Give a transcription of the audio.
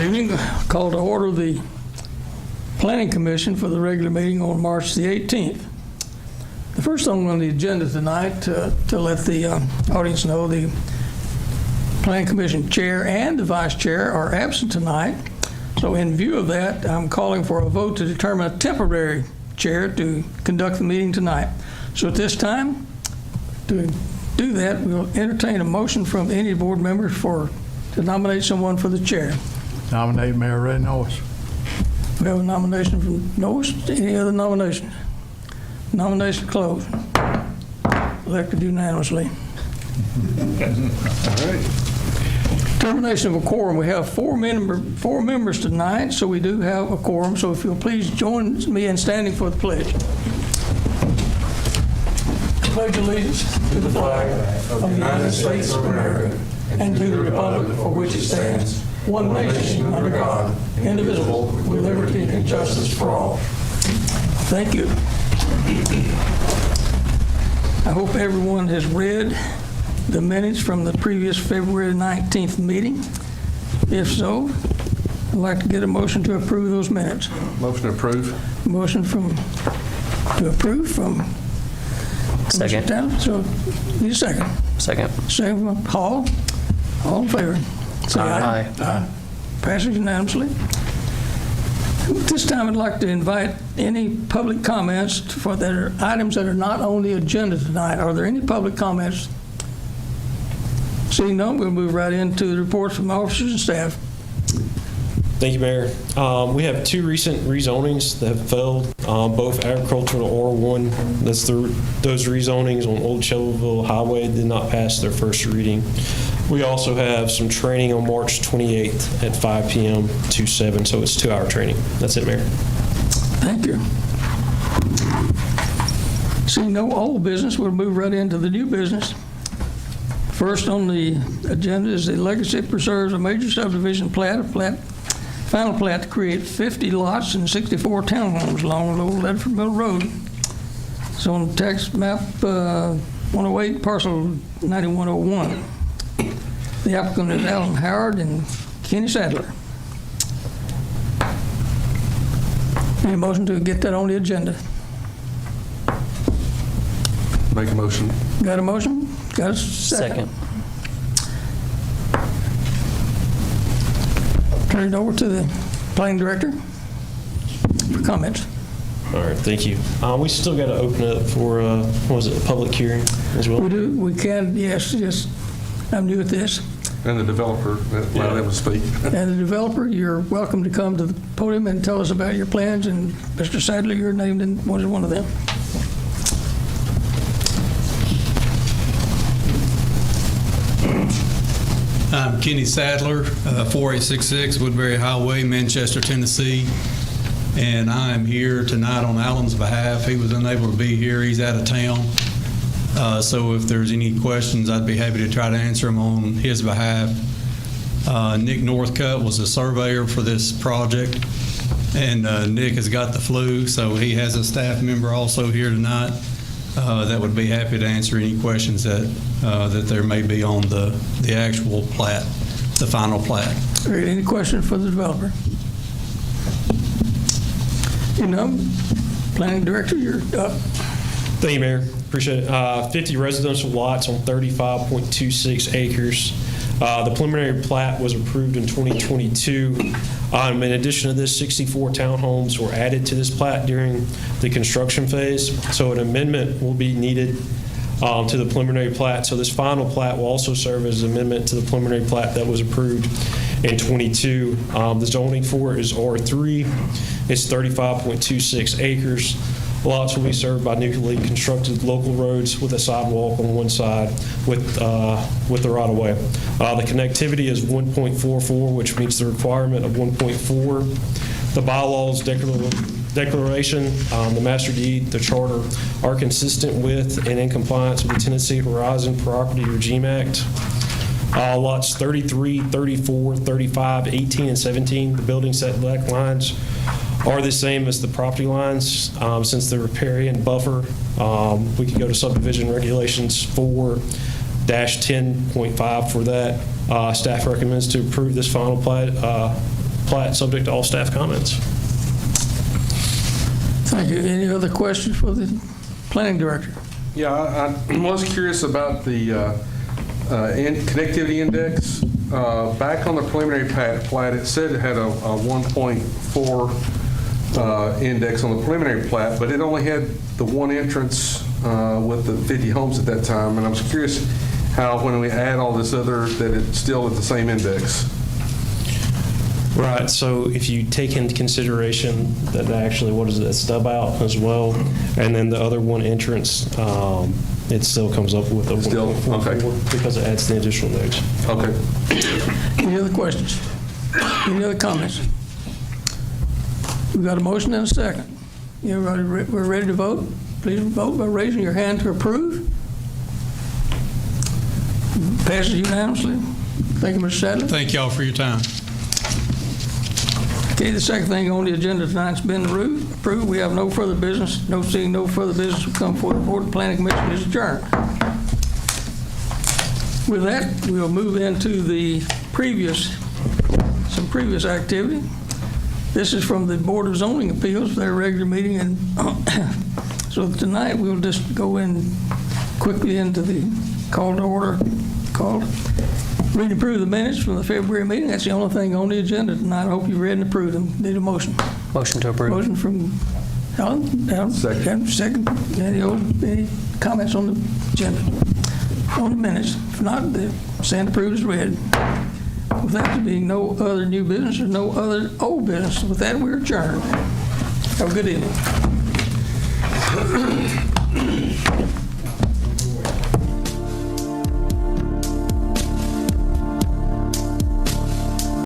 evening. Call to order the Planning Commission for the regular meeting on March the 18th. The first thing on the agenda tonight, to let the audience know, the Planning Commission Chair and the Vice Chair are absent tonight. So in view of that, I'm calling for a vote to determine a temporary chair to conduct the meeting tonight. So at this time, to do that, we'll entertain a motion from any board member to nominate someone for the chair. Nominate Mayor Ray Norris. We have a nomination from Norris. Any other nominations? Nomination closed. Elected unanimously. All right. Termination of a quorum. We have four members tonight, so we do have a quorum. So if you'll please join me in standing for the pledge. I pledge allegiance to the flag of the United States of America and to the republic for which it stands, one nation under God, indivisible, with liberty and justice for all. Thank you. I hope everyone has read the minutes from the previous February 19th meeting. If so, I'd like to get a motion to approve those minutes. Motion to approve. Motion to approve from Second. Commissioner Taylor. So need a second. Second. Second from Hall. All in favor? Say aye. Aye. Passes unanimously. At this time, I'd like to invite any public comments for their items that are not on the agenda tonight. Are there any public comments? Seeing none, we'll move right into the reports from officers and staff. Thank you, Mayor. We have two recent rezonings that have failed, both agricultural R1. Those rezonings on Old Shelbyville Highway did not pass their first reading. We also have some training on March 28th at 5 p.m. to 7, so it's 2-hour training. That's it, Mayor. Thank you. Seeing no old business, we'll move right into the new business. First on the agenda is the Legacy Preserves a major subdivision final plat to create 50 lots and 64 townhomes along Old Ledford Mill Road. It's on tax map 108, parcel 9101. The applicant is Alan Howard and Kenny Sadler. Any motion to get that on the agenda? Make a motion. Got a motion? Got a second? Turn it over to the planning director for comments. All right, thank you. We still got to open it up for, a public hearing as well? We do, we can, yes, I'm new at this. And the developer, allow them to speak. And the developer, you're welcome to come to the podium and tell us about your plans, and Mr. Sadler, you're named in one of them. I'm Kenny Sadler, 4866 Woodbury Highway, Manchester, Tennessee. And I am here tonight on Alan's behalf. He was unable to be here. He's out of town. So if there's any questions, I'd be happy to try to answer them on his behalf. Nick Northcutt was a surveyor for this project. And Nick has got the flu, so he has a staff member also here tonight that would be happy to answer any questions that there may be on the actual plat, the final plat. All right, any questions for the developer? Planning director, you're up. Thank you, Mayor. Appreciate it. 50 residential lots on 35.26 acres. The preliminary plat was approved in 2022. In addition to this, 64 townhomes were added to this plat during the construction phase. So an amendment will be needed to the preliminary plat. So this final plat will also serve as an amendment to the preliminary plat that was approved in 22. The zoning for it is R3. It's 35.26 acres. Lots will be served by newly constructed local roads with a sidewalk on one side with the right-of-way. The connectivity is 1.44, which meets the requirement of 1.4. The bylaws, declaration, the master deed, the charter are consistent with and in compliance with the Tennessee Horizon Property Regime Act. Lots 33, 34, 35, 18, and 17, the building setback lines are the same as the property lines since they're riparian buffer. We could go to subdivision regulations 4-10.5 for that. Staff recommends to approve this final plat plat, subject to all staff comments. Thank you. Any other questions for the planning director? Yeah, I was curious about the connectivity index. Back on the preliminary plat, it said it had a 1.4 index on the preliminary plat, but it only had the one entrance with the 50 homes at that time. And I was curious how, when we add all this other, that it's still at the same index. Right, so if you take into consideration that actually, what is it, that stub out as well, and then the other one entrance, it still comes up with a Still, 1.44 okay. because it adds the additional nodes. Okay. Any other questions? Any other comments? We've got a motion and a second. We're ready to vote. Please vote by raising your hand to approve. Passes unanimously. Thank you, Mr. Sadler. Thank y'all for your time. Okay, the second thing on the agenda tonight's been approved. We have no further business. Seeing no further business will come forward. The Board of Planning Commission is adjourned. With that, we'll move into some previous activity. This is from the Board of Zoning Appeals, their regular meeting, and so tonight we'll just go in quickly into the call to order. Read and approve the minutes from the February meeting. That's the only thing on the agenda tonight. I hope you read and approved them. Need a motion. Motion to approve. Motion from Alan. Second. Second. Any comments on the agenda? On the minutes? If not, the stand approved is read. With that being no other new business or no other old business, with that we're adjourned. Have a good evening.